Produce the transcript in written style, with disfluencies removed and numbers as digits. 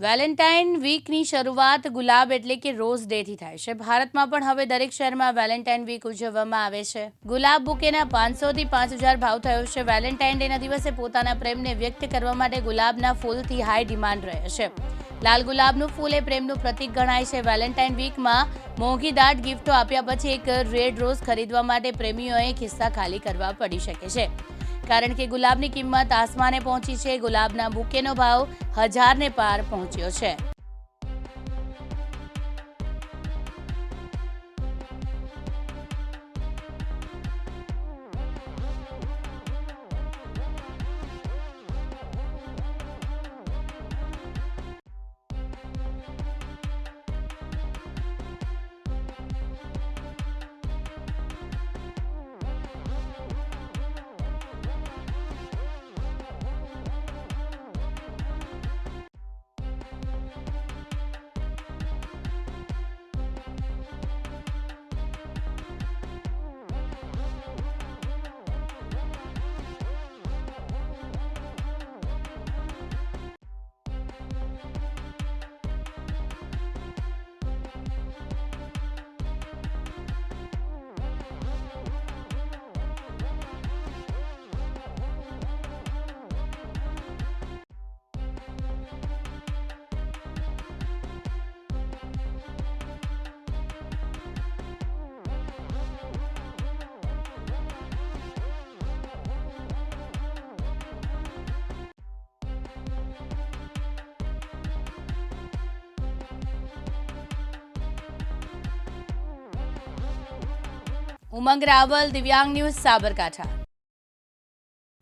Valentine વીકની શરૂઆત ગુલાબ એટલે કે રોઝ ડેથી થાય છે. ભારતમાં પણ હવે દરેક શહેરમાં વેલેન્ટાઇન વીક ઉજવવામાં આવે છે. ગુલાબ બુકેના 500 થી 5000 ભાવ થયો છે. વેલેન્ટાઇન ડેના દિવસે પોતાના પ્રેમને વ્યક્ત કરવા માટે ગુલાબના ફૂલથી હાઈ ડિમાન્ડ રહે છે. લાલ ગુલાબનું ફૂલ એ પ્રેમનું પ્રતીક ગણાય છે. વેલેન્ટાઇન વીકમાં મોંઘીદાટ ગિફ્ટો આપ્યા પછી એક રેડ રોઝ ખરીદવા માટે પ્રેમીઓએ ખિસ્સા ખાલી કરવા પડી શકે છે, કારણ કે ગુલાબની કિંમત આસમાને પહોંચી છે. ગુલાબના બુકેનો ભાવ 1000 ને પાર પહોંચ્યો છે. ઉમંગ રાવલ, દિવ્યાંગ ન્યૂઝ, સાબરકાંઠા.